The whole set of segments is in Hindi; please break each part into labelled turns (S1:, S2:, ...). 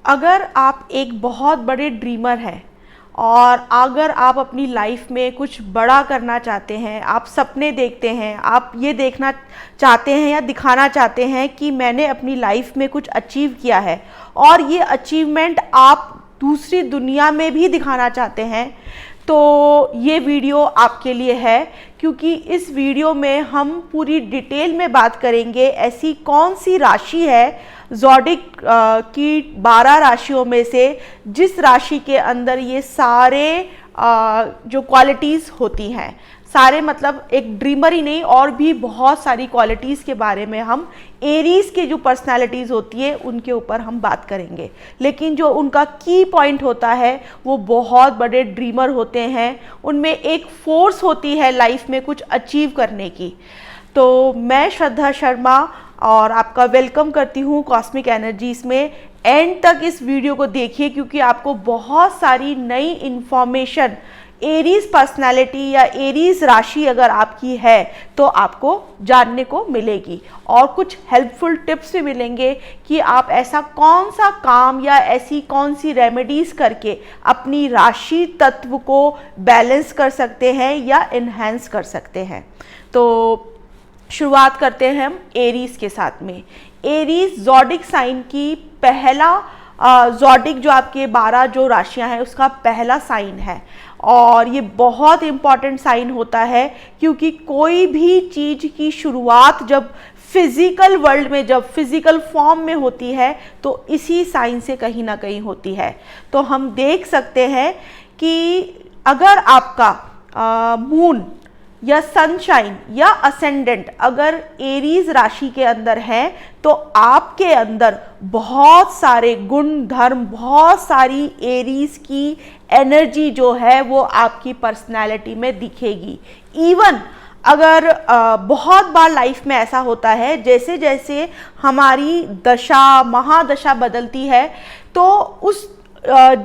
S1: अगर आप एक बहुत बड़े ड्रीमर हैं और अगर आप अपनी लाइफ में कुछ बड़ा करना चाहते हैं, आप सपने देखते हैं, आप ये देखना चाहते हैं या दिखाना चाहते हैं कि मैंने अपनी लाइफ में कुछ अचीव किया है और ये अचीवमेंट आप दूसरी दुनिया में भी दिखाना चाहते हैं, तो ये वीडियो आपके लिए है। क्योंकि इस वीडियो में हम पूरी डिटेल में बात करेंगे ऐसी कौन सी राशि है ज़ोडिक की 12 राशियों में से जिस राशि के अंदर ये सारे जो क्वालिटीज़ होती हैं, सारे मतलब एक ड्रीमर ही नहीं और भी बहुत सारी क्वालिटीज़ के बारे में हम एरीज़ के जो पर्सनालिटीज़ होती है उनके ऊपर हम बात करेंगे। लेकिन जो उनका की पॉइंट होता है वो बहुत बड़े ड्रीमर होते हैं, उनमें एक फोर्स होती है लाइफ में कुछ अचीव करने की। तो मैं श्रद्धा शर्मा और आपका वेलकम करती हूँ कॉस्मिक एनर्जीज़ में। एंड तक इस वीडियो को देखिए क्योंकि आपको बहुत सारी नई इन्फॉर्मेशन एरीज़ पर्सनालिटी या एरीज़ राशि अगर आपकी है तो आपको जानने को मिलेगी और कुछ हेल्पफुल टिप्स भी मिलेंगे कि आप ऐसा कौन सा काम या ऐसी कौन सी रेमेडीज़ करके अपनी राशि तत्व को बैलेंस कर सकते हैं या इन्हेंस कर सकते हैं। तो शुरुआत करते हैं हम एरीज़ के साथ में। एरीज़ ज़ोडिक साइन की पहला ज़ोडिक जो आपके 12 जो राशियां हैं उसका पहला साइन है और ये बहुत इम्पॉर्टेंट साइन होता है क्योंकि कोई भी चीज़ की शुरुआत जब फिज़िकल वर्ल्ड में, जब फिज़िकल फॉर्म में होती है तो इसी साइन से कहीं ना कहीं होती है। तो हम देख सकते हैं कि अगर आपका मून या सनशाइन या असेंडेंट अगर एरीज़ राशि के अंदर है तो आपके अंदर बहुत सारे गुण धर्म, बहुत सारी एरीज़ की एनर्जी जो है वो आपकी पर्सनैलिटी में दिखेगी। इवन अगर बहुत बार लाइफ में ऐसा होता है जैसे जैसे हमारी दशा महादशा बदलती है तो उस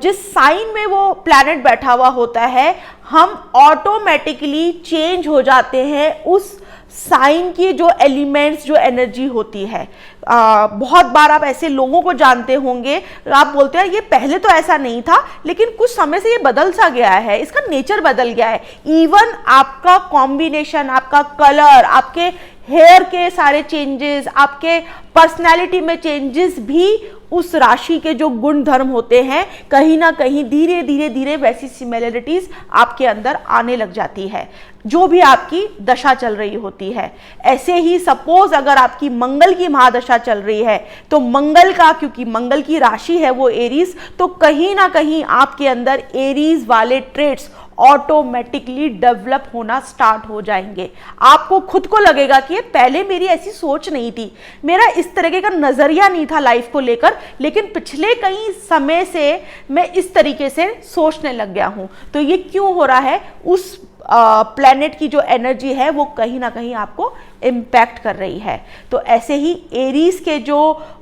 S1: जिस साइन में वो प्लैनेट बैठा हुआ होता है हम ऑटोमेटिकली चेंज हो जाते हैं उस साइन की जो एलिमेंट्स, जो एनर्जी होती है। बहुत बार आप ऐसे लोगों को जानते होंगे, आप बोलते हैं ये पहले तो ऐसा नहीं था लेकिन कुछ समय से ये बदल सा गया है, इसका नेचर बदल गया है। इवन आपका कॉम्बिनेशन, आपका कलर, आपके हेयर के सारे चेंजेस, आपके पर्सनैलिटी में चेंजेस भी उस राशि के जो गुण धर्म होते हैं कहीं ना कहीं धीरे धीरे धीरे वैसी सिमिलरिटीज आपके अंदर आने लग जाती है जो भी आपकी दशा चल रही होती है। ऐसे ही सपोज अगर आपकी मंगल की महादशा चल रही है तो मंगल का, क्योंकि मंगल की राशि है वो एरीज, तो कहीं ना कहीं आपके अंदर एरीज वाले ट्रेट्स ऑटोमेटिकली डेवलप होना स्टार्ट हो जाएंगे। आपको खुद को लगेगा कि ये पहले मेरी ऐसी सोच नहीं थी, मेरा इस तरीके का नजरिया नहीं था लाइफ को लेकर, लेकिन पिछले कई समय से मैं इस तरीके से सोचने लग गया हूं। तो ये क्यों हो रहा है? उस प्लैनेट की जो एनर्जी है वो कहीं ना कहीं आपको इम्पैक्ट कर रही है। तो ऐसे ही एरीज के जो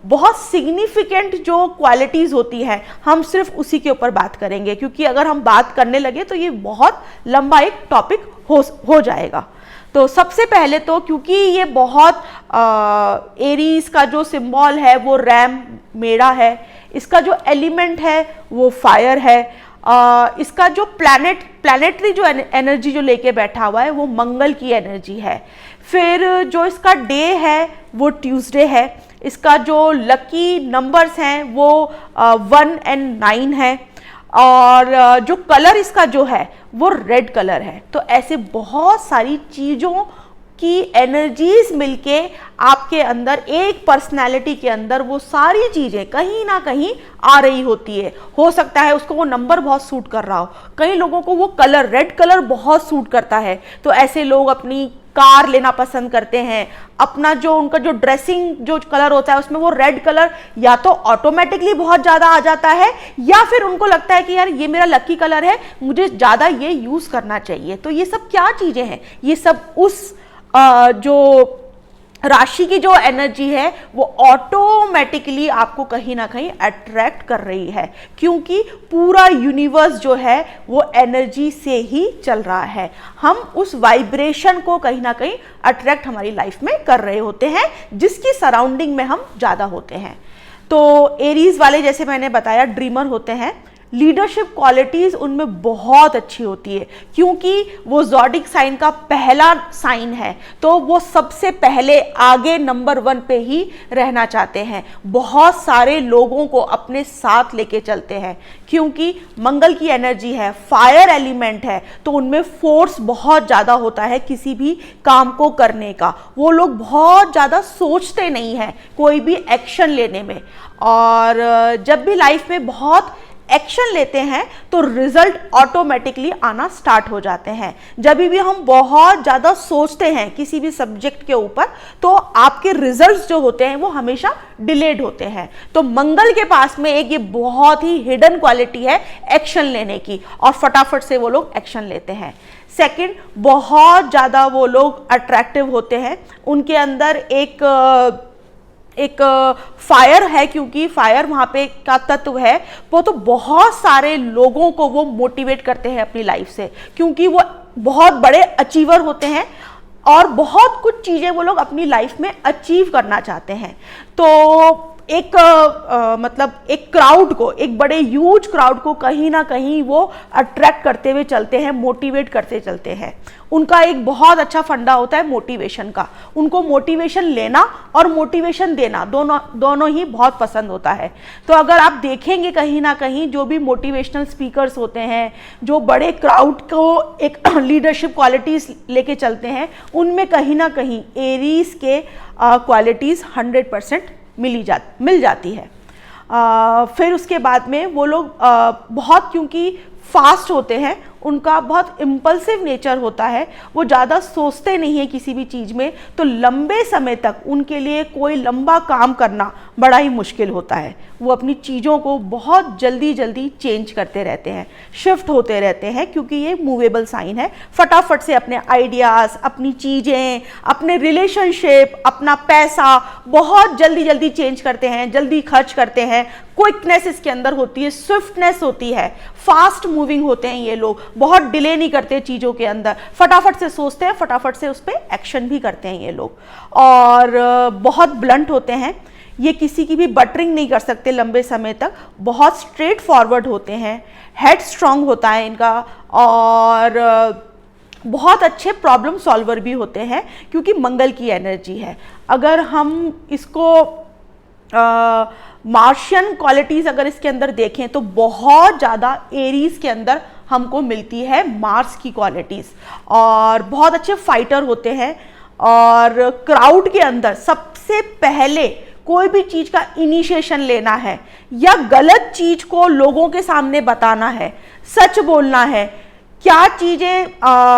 S1: बहुत सिग्निफिकेंट जो क्वालिटीज़ होती हैं हम सिर्फ उसी के ऊपर बात करेंगे क्योंकि अगर हम बात करने लगे तो ये बहुत लंबा एक टॉपिक हो जाएगा। तो सबसे पहले तो क्योंकि ये बहुत एरीज का जो सिंबल है वो रैम मेढ़ा है, इसका जो एलिमेंट है वो फायर है, इसका जो प्लैनेटरी जो एनर्जी जो लेके बैठा हुआ है वो मंगल की एनर्जी है। फिर जो इसका डे है वो ट्यूसडे है, इसका जो लकी नंबर्स हैं वो 1 और 9 है और जो कलर इसका जो है वो रेड कलर है। तो ऐसे बहुत सारी चीज़ों की एनर्जीज मिलके आपके अंदर एक पर्सनालिटी के अंदर वो सारी चीज़ें कहीं ना कहीं आ रही होती है। हो सकता है उसको वो नंबर बहुत सूट कर रहा हो, कई लोगों को वो कलर रेड कलर बहुत सूट करता है तो ऐसे लोग अपनी कार लेना पसंद करते हैं। अपना जो उनका जो ड्रेसिंग जो कलर होता है उसमें वो रेड कलर या तो ऑटोमेटिकली बहुत ज़्यादा आ जाता है या फिर उनको लगता है कि यार ये मेरा लकी कलर है, मुझे ज़्यादा ये यूज़ करना चाहिए। तो ये सब क्या चीज़ें हैं? ये सब उस जो राशि की जो एनर्जी है वो ऑटोमेटिकली आपको कहीं ना कहीं अट्रैक्ट कर रही है क्योंकि पूरा यूनिवर्स जो है वो एनर्जी से ही चल रहा है। हम उस वाइब्रेशन को कहीं ना कहीं अट्रैक्ट हमारी लाइफ में कर रहे होते हैं जिसकी सराउंडिंग में हम ज़्यादा होते हैं। तो एरीज वाले जैसे मैंने बताया ड्रीमर होते हैं, लीडरशिप क्वालिटीज उनमें बहुत अच्छी होती है क्योंकि वो ज़ोडिक साइन का पहला साइन है, तो वो सबसे पहले आगे नंबर 1 पे ही रहना चाहते हैं, बहुत सारे लोगों को अपने साथ लेके चलते हैं क्योंकि मंगल की एनर्जी है, फायर एलिमेंट है, तो उनमें फोर्स बहुत ज़्यादा होता है किसी भी काम को करने का। वो लोग बहुत ज़्यादा सोचते नहीं हैं कोई भी एक्शन लेने में, और जब भी लाइफ में बहुत एक्शन लेते हैं तो रिजल्ट ऑटोमेटिकली आना स्टार्ट हो जाते हैं। जब भी हम बहुत ज़्यादा सोचते हैं किसी भी सब्जेक्ट के ऊपर तो आपके रिजल्ट्स जो होते हैं वो हमेशा डिलेड होते हैं। तो मंगल के पास में एक ये बहुत ही हिडन क्वालिटी है एक्शन लेने की, और फटाफट से वो लोग एक्शन लेते हैं। सेकंड, बहुत ज़्यादा वो लोग अट्रैक्टिव होते हैं, उनके अंदर एक फायर है, क्योंकि फायर वहाँ पे का तत्व है, वो तो बहुत सारे लोगों को वो मोटिवेट करते हैं अपनी लाइफ से, क्योंकि वो बहुत बड़े अचीवर होते हैं और बहुत कुछ चीज़ें वो लोग अपनी लाइफ में अचीव करना चाहते हैं। तो एक मतलब एक क्राउड को, एक बड़े ह्यूज क्राउड को कहीं ना कहीं वो अट्रैक्ट करते हुए चलते हैं, मोटिवेट करते चलते हैं। उनका एक बहुत अच्छा फंडा होता है मोटिवेशन का, उनको मोटिवेशन लेना और मोटिवेशन देना दोनों ही बहुत पसंद होता है। तो अगर आप देखेंगे कहीं ना कहीं जो भी मोटिवेशनल स्पीकर्स होते हैं, जो बड़े क्राउड को एक लीडरशिप क्वालिटीज़ लेके चलते हैं, उनमें कहीं ना कहीं एरीज के क्वालिटीज़ 100% मिल जाती है। फिर उसके बाद में वो लोग बहुत, क्योंकि फास्ट होते हैं, उनका बहुत इम्पल्सिव नेचर होता है, वो ज़्यादा सोचते नहीं है किसी भी चीज़ में, तो लंबे समय तक उनके लिए कोई लंबा काम करना बड़ा ही मुश्किल होता है। वो अपनी चीज़ों को बहुत जल्दी चेंज करते रहते हैं, शिफ्ट होते रहते हैं, क्योंकि ये मूवेबल साइन है। फटाफट से अपने आइडियाज़, अपनी चीज़ें, अपने रिलेशनशिप, अपना पैसा बहुत जल्दी चेंज करते हैं, जल्दी खर्च करते हैं। क्विकनेस इसके अंदर होती है, स्विफ्टनेस होती है, फास्ट मूविंग होते हैं ये लोग, बहुत डिले नहीं करते चीज़ों के अंदर, फटाफट से सोचते हैं, फटाफट से उस पर एक्शन भी करते हैं ये लोग, और बहुत ब्लंट होते हैं। ये किसी की भी बटरिंग नहीं कर सकते लंबे समय तक, बहुत स्ट्रेट फॉरवर्ड होते हैं, हेड स्ट्रांग होता है इनका, और बहुत अच्छे प्रॉब्लम सॉल्वर भी होते हैं क्योंकि मंगल की एनर्जी है। अगर हम इसको मार्शियन क्वालिटीज़ अगर इसके अंदर देखें तो बहुत ज़्यादा एरीज के अंदर हमको मिलती है मार्स की क्वालिटीज़, और बहुत अच्छे फाइटर होते हैं, और क्राउड के अंदर सबसे पहले कोई भी चीज़ का इनिशिएशन लेना है या गलत चीज़ को लोगों के सामने बताना है, सच बोलना है, क्या चीज़ें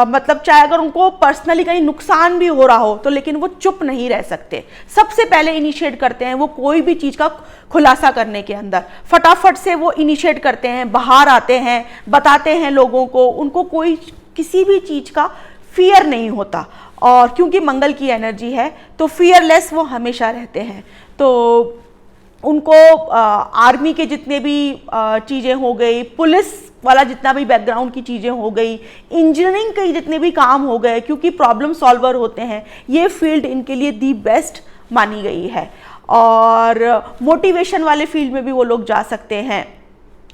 S1: मतलब चाहे अगर उनको पर्सनली कहीं नुकसान भी हो रहा हो तो लेकिन वो चुप नहीं रह सकते, सबसे पहले इनिशिएट करते हैं वो कोई भी चीज़ का खुलासा करने के अंदर, फटाफट से वो इनिशिएट करते हैं, बाहर आते हैं, बताते हैं लोगों को, उनको कोई किसी भी चीज़ का फियर नहीं होता, और क्योंकि मंगल की एनर्जी है तो फियरलेस वो हमेशा रहते हैं। तो उनको आर्मी के जितने भी चीज़ें हो गई, पुलिस वाला जितना भी बैकग्राउंड की चीज़ें हो गई, इंजीनियरिंग के जितने भी काम हो गए, क्योंकि प्रॉब्लम सॉल्वर होते हैं, ये फील्ड इनके लिए दी बेस्ट मानी गई है। और मोटिवेशन वाले फील्ड में भी वो लोग जा सकते हैं,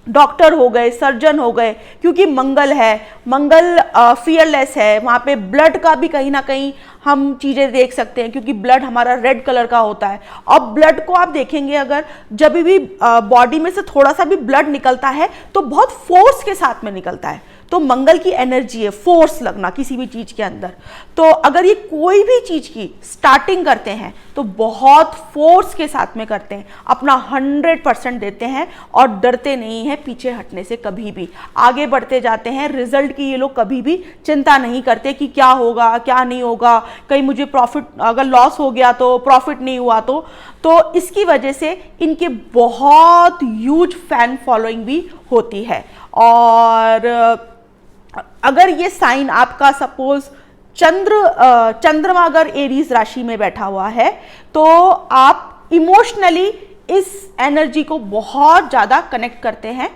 S1: डॉक्टर हो गए, सर्जन हो गए, क्योंकि मंगल है, मंगल फियरलेस है, वहाँ पे ब्लड का भी कहीं ना कहीं हम चीज़ें देख सकते हैं, क्योंकि ब्लड हमारा रेड कलर का होता है, और ब्लड को आप देखेंगे अगर जब भी बॉडी में से थोड़ा सा भी ब्लड निकलता है तो बहुत फोर्स के साथ में निकलता है, तो मंगल की एनर्जी है फोर्स लगना किसी भी चीज़ के अंदर। तो अगर ये कोई भी चीज़ की स्टार्टिंग करते हैं तो बहुत फोर्स के साथ में करते हैं, अपना 100% देते हैं और डरते नहीं हैं पीछे हटने से, कभी भी आगे बढ़ते जाते हैं। रिजल्ट की ये लोग कभी भी चिंता नहीं करते कि क्या होगा क्या नहीं होगा, कहीं मुझे प्रॉफिट अगर लॉस हो गया तो, प्रॉफिट नहीं हुआ तो इसकी वजह से इनके बहुत ह्यूज फैन फॉलोइंग भी होती है। और अगर ये साइन आपका सपोज चंद्रमा अगर एरीज राशि में बैठा हुआ है तो आप इमोशनली इस एनर्जी को बहुत ज़्यादा कनेक्ट करते हैं।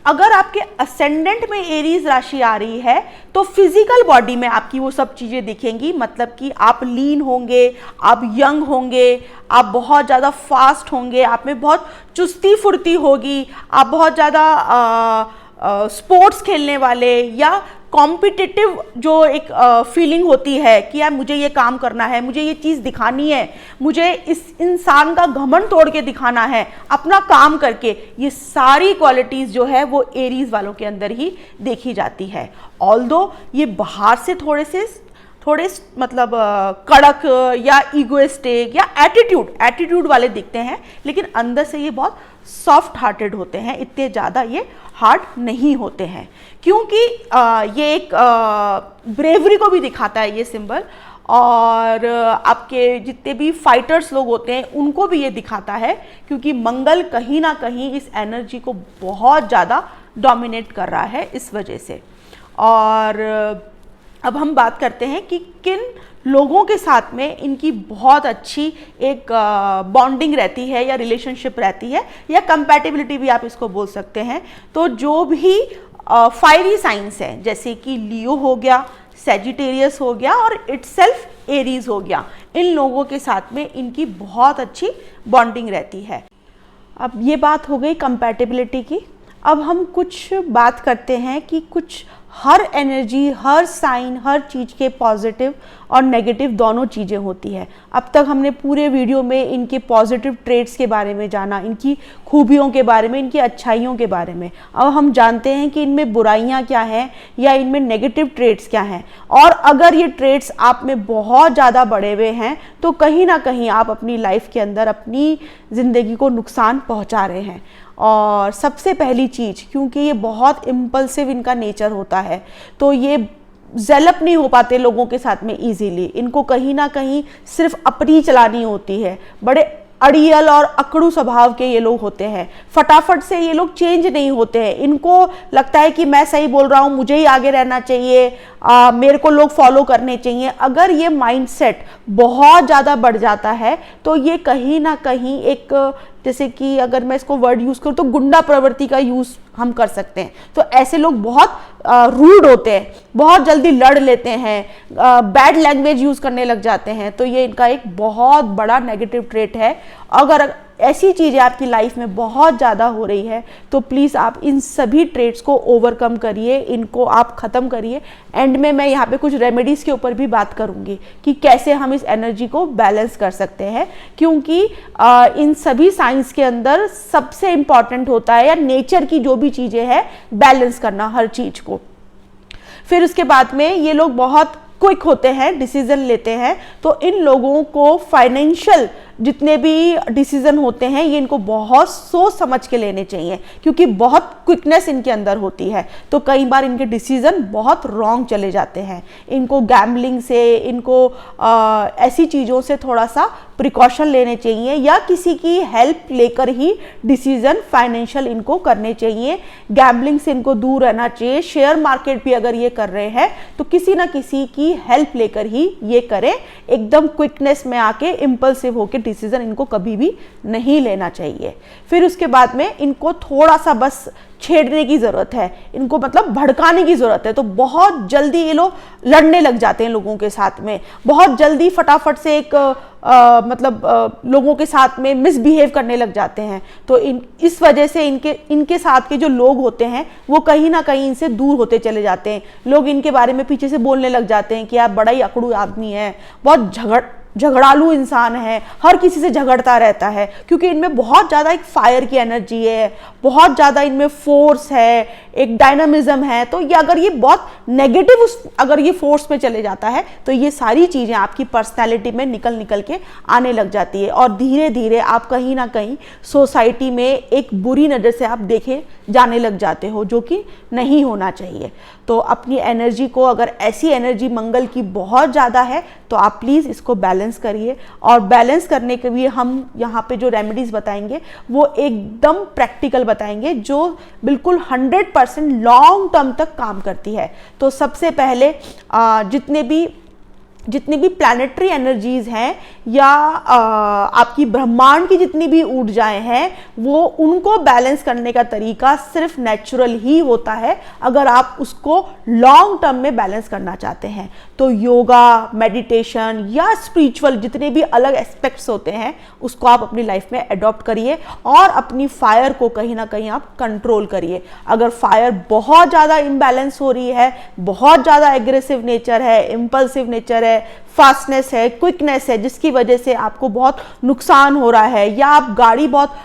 S1: अगर आपके असेंडेंट में एरीज राशि आ रही है तो फिजिकल बॉडी में आपकी वो सब चीज़ें दिखेंगी, मतलब कि आप लीन होंगे, आप यंग होंगे, आप बहुत ज़्यादा फास्ट होंगे, आप में बहुत चुस्ती फुर्ती होगी, आप बहुत ज़्यादा स्पोर्ट्स खेलने वाले या कॉम्पिटिटिव जो एक फीलिंग होती है कि यार मुझे ये काम करना है, मुझे ये चीज़ दिखानी है, मुझे इस इंसान का घमंड तोड़ के दिखाना है अपना काम करके, ये सारी क्वालिटीज़ जो है वो एरीज वालों के अंदर ही देखी जाती है। ऑल्दो ये बाहर से थोड़े मतलब कड़क या ईगोइस्टिक या एटीट्यूड वाले दिखते हैं, लेकिन अंदर से ये बहुत सॉफ्ट हार्टेड होते हैं, इतने ज़्यादा ये हार्ड नहीं होते हैं, क्योंकि ये एक ब्रेवरी को भी दिखाता है ये सिंबल, और आपके जितने भी फाइटर्स लोग होते हैं उनको भी ये दिखाता है, क्योंकि मंगल कहीं ना कहीं इस एनर्जी को बहुत ज़्यादा डोमिनेट कर रहा है इस वजह से। और अब हम बात करते हैं कि किन लोगों के साथ में इनकी बहुत अच्छी एक बॉन्डिंग रहती है या रिलेशनशिप रहती है, या कंपैटिबिलिटी भी आप इसको बोल सकते हैं। तो जो भी फायरी साइंस है, जैसे कि लियो हो गया, सेजिटेरियस हो गया और इटसेल्फ एरीज हो गया, इन लोगों के साथ में इनकी बहुत अच्छी बॉन्डिंग रहती है। अब ये बात हो गई कंपैटिबिलिटी की। अब हम कुछ बात करते हैं कि कुछ हर एनर्जी, हर साइन, हर चीज़ के पॉजिटिव और नेगेटिव दोनों चीज़ें होती है। अब तक हमने पूरे वीडियो में इनके पॉजिटिव ट्रेट्स के बारे में जाना, इनकी खूबियों के बारे में, इनकी अच्छाइयों के बारे में। अब हम जानते हैं कि इनमें बुराइयां क्या हैं या इनमें नेगेटिव ट्रेट्स क्या हैं, और अगर ये ट्रेट्स आप में बहुत ज़्यादा बढ़े हुए हैं तो कहीं ना कहीं आप अपनी लाइफ के अंदर अपनी ज़िंदगी को नुकसान पहुँचा रहे हैं। और सबसे पहली चीज़, क्योंकि ये बहुत इम्पल्सिव इनका नेचर होता है, तो ये जेलप नहीं हो पाते लोगों के साथ में इजीली। इनको कहीं ना कहीं सिर्फ अपनी चलानी होती है। बड़े अड़ियल और अकड़ू स्वभाव के ये लोग होते हैं। फटाफट से ये लोग चेंज नहीं होते हैं। इनको लगता है कि मैं सही बोल रहा हूँ, मुझे ही आगे रहना चाहिए, मेरे को लोग फॉलो करने चाहिए। अगर ये माइंडसेट बहुत ज़्यादा बढ़ जाता है तो ये कहीं ना कहीं एक, जैसे कि अगर मैं इसको वर्ड यूज़ करूँ तो गुंडा प्रवृत्ति का यूज़ हम कर सकते हैं। तो ऐसे लोग बहुत रूड होते हैं, बहुत जल्दी लड़ लेते हैं, बैड लैंग्वेज यूज़ करने लग जाते हैं। तो ये इनका एक बहुत बड़ा नेगेटिव ट्रेट है। अगर ऐसी चीज़ें आपकी लाइफ में बहुत ज़्यादा हो रही है तो प्लीज़ आप इन सभी ट्रेट्स को ओवरकम करिए, इनको आप ख़त्म करिए। एंड में मैं यहाँ पे कुछ रेमेडीज़ के ऊपर भी बात करूँगी कि कैसे हम इस एनर्जी को बैलेंस कर सकते हैं, क्योंकि इन सभी साइंस के अंदर सबसे इम्पॉर्टेंट होता है या नेचर की जो भी चीज़ें हैं बैलेंस करना हर चीज़ को। फिर उसके बाद में ये लोग बहुत क्विक होते हैं, डिसीजन लेते हैं। तो इन लोगों को फाइनेंशियल जितने भी डिसीजन होते हैं ये इनको बहुत सोच समझ के लेने चाहिए, क्योंकि बहुत क्विकनेस इनके अंदर होती है। तो कई बार इनके डिसीजन बहुत रॉन्ग चले जाते हैं। इनको गैम्बलिंग से, इनको ऐसी चीज़ों से थोड़ा सा प्रिकॉशन लेने चाहिए, या किसी की हेल्प लेकर ही डिसीजन फाइनेंशियल इनको करने चाहिए। गैम्बलिंग से इनको दूर रहना चाहिए। शेयर मार्केट भी अगर ये कर रहे हैं तो किसी ना किसी की हेल्प लेकर ही ये करें। एकदम क्विकनेस में आके इम्पल्सिव होकर डिसीजन इनको कभी भी नहीं लेना चाहिए। फिर उसके बाद में इनको थोड़ा सा बस छेड़ने की ज़रूरत है, इनको मतलब भड़काने की ज़रूरत है। तो बहुत जल्दी ये लोग लड़ने लग जाते हैं लोगों के साथ में, बहुत जल्दी फटाफट से एक लोगों के साथ में मिसबिहेव करने लग जाते हैं। तो इस वजह से इनके साथ के जो लोग होते हैं वो कहीं ना कहीं इनसे दूर होते चले जाते हैं। लोग इनके बारे में पीछे से बोलने लग जाते हैं कि आप बड़ा ही अकड़ू आदमी है, बहुत झगड़ालू इंसान है, हर किसी से झगड़ता रहता है, क्योंकि इनमें बहुत ज़्यादा एक फायर की एनर्जी है, बहुत ज़्यादा इनमें फोर्स है, एक डायनामिज्म है। तो ये अगर ये बहुत नेगेटिव अगर ये फोर्स में चले जाता है तो ये सारी चीज़ें आपकी पर्सनैलिटी में निकल के आने लग जाती है, और धीरे धीरे आप कहीं ना कहीं सोसाइटी में एक बुरी नज़र से आप देखे जाने लग जाते हो, जो कि नहीं होना चाहिए। तो अपनी एनर्जी को, अगर ऐसी एनर्जी मंगल की बहुत ज़्यादा है तो आप प्लीज़ इसको बैलेंस करिए। और बैलेंस करने के लिए हम यहाँ पे जो रेमेडीज़ बताएंगे वो एकदम प्रैक्टिकल बताएंगे, जो बिल्कुल 100% लॉन्ग टर्म तक काम करती है। तो सबसे पहले जितने भी जितनी भी प्लैनेटरी एनर्जीज हैं या आपकी ब्रह्मांड की जितनी भी ऊर्जाएं हैं, वो उनको बैलेंस करने का तरीका सिर्फ नेचुरल ही होता है अगर आप उसको लॉन्ग टर्म में बैलेंस करना चाहते हैं। तो योगा, मेडिटेशन या स्पिरिचुअल जितने भी अलग एस्पेक्ट्स होते हैं उसको आप अपनी लाइफ में अडॉप्ट करिए और अपनी फायर को कहीं ना कहीं आप कंट्रोल करिए। अगर फायर बहुत ज़्यादा इम्बैलेंस हो रही है, बहुत ज़्यादा एग्रेसिव नेचर है, इम्पल्सिव नेचर है, फास्टनेस है, क्विकनेस है, जिसकी वजह से आपको बहुत नुकसान हो रहा है, या आप गाड़ी बहुत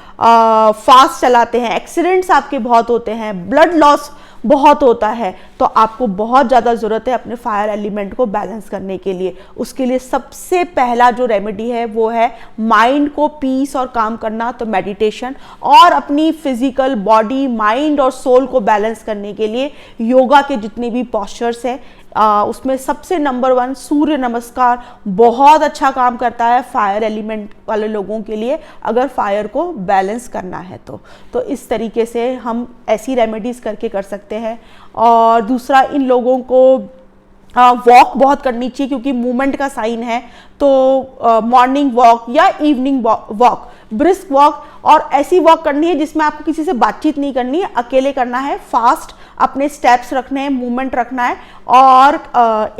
S1: फास्ट चलाते हैं, एक्सीडेंट्स आपके बहुत होते हैं, ब्लड लॉस बहुत होता है, तो आपको बहुत ज़्यादा ज़रूरत है अपने फायर एलिमेंट को बैलेंस करने के लिए। उसके लिए सबसे पहला जो रेमेडी है वो है माइंड को पीस और काम करना, तो मेडिटेशन, और अपनी फिजिकल बॉडी, माइंड और सोल को बैलेंस करने के लिए योगा के जितने भी पॉस्चर्स हैं उसमें सबसे नंबर 1 सूर्य नमस्कार बहुत अच्छा काम करता है फायर एलिमेंट वाले लोगों के लिए, अगर फायर को बैलेंस करना है तो इस तरीके से हम ऐसी रेमेडीज़ करके कर सकते हैं। और दूसरा, इन लोगों को वॉक बहुत करनी चाहिए क्योंकि मूवमेंट का साइन है, तो मॉर्निंग वॉक या इवनिंग वॉक, ब्रिस्क वॉक, और ऐसी वॉक करनी है जिसमें आपको किसी से बातचीत नहीं करनी है, अकेले करना है, फास्ट अपने स्टेप्स रखने हैं, मूवमेंट रखना है और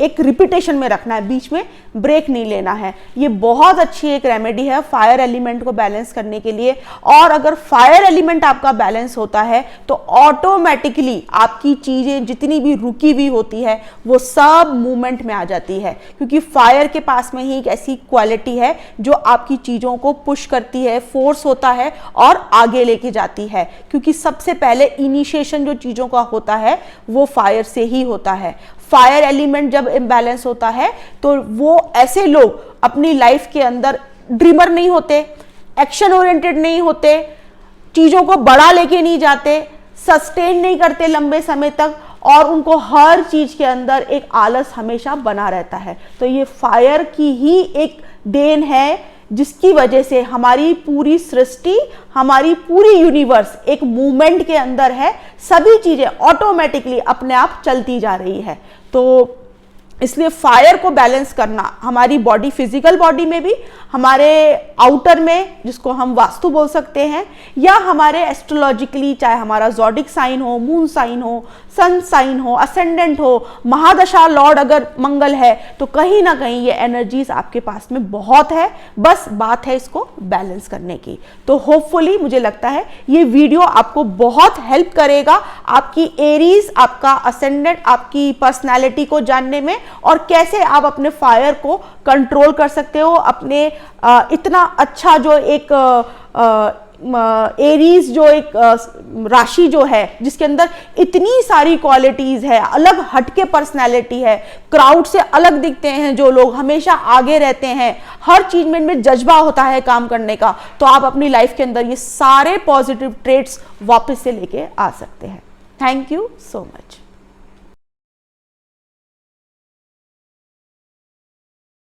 S1: एक रिपीटेशन में रखना है, बीच में ब्रेक नहीं लेना है। ये बहुत अच्छी एक रेमेडी है फायर एलिमेंट को बैलेंस करने के लिए। और अगर फायर एलिमेंट आपका बैलेंस होता है तो ऑटोमेटिकली आपकी चीज़ें जितनी भी रुकी हुई होती है वो सब मूवमेंट में आ जाती है, क्योंकि फायर के पास में ही एक ऐसी क्वालिटी है जो आपकी चीज़ों को पुश करती है, फोर्स होता है और आगे लेके जाती है, क्योंकि सबसे पहले इनिशिएशन जो चीज़ों का होता है वो फायर से ही होता है। फायर एलिमेंट जब इम्बैलेंस होता है तो वो ऐसे लोग अपनी लाइफ के अंदर ड्रीमर नहीं होते, एक्शन ओरिएंटेड नहीं होते, चीज़ों को बड़ा लेके नहीं जाते, सस्टेन नहीं करते लंबे समय तक, और उनको हर चीज़ के अंदर एक आलस हमेशा बना रहता है। तो ये फायर की ही एक देन है जिसकी वजह से हमारी पूरी सृष्टि, हमारी पूरी यूनिवर्स एक मूवमेंट के अंदर है, सभी चीज़ें ऑटोमेटिकली अपने आप चलती जा रही है। तो इसलिए फायर को बैलेंस करना हमारी बॉडी, फिजिकल बॉडी में भी, हमारे आउटर में जिसको हम वास्तु बोल सकते हैं, या हमारे एस्ट्रोलॉजिकली, चाहे हमारा ज़ोडिक साइन हो, मून साइन हो, सन साइन हो, असेंडेंट हो, महादशा लॉर्ड अगर मंगल है, तो कहीं ना कहीं ये एनर्जीज आपके पास में बहुत है, बस बात है इसको बैलेंस करने की। तो होपफुली मुझे लगता है ये वीडियो आपको बहुत हेल्प करेगा आपकी एरीज, आपका असेंडेंट, आपकी पर्सनैलिटी को जानने में, और कैसे आप अपने फायर को कंट्रोल कर सकते हो। अपने इतना अच्छा जो एक एरीज जो एक राशि जो है जिसके अंदर इतनी सारी क्वालिटीज है, अलग हटके पर्सनैलिटी है, क्राउड से अलग दिखते हैं जो लोग, हमेशा आगे रहते हैं, हर चीज में इनमें जज्बा होता है काम करने का, तो आप अपनी लाइफ के अंदर ये सारे पॉजिटिव ट्रेट्स वापस से लेके आ सकते हैं। Thank you so much.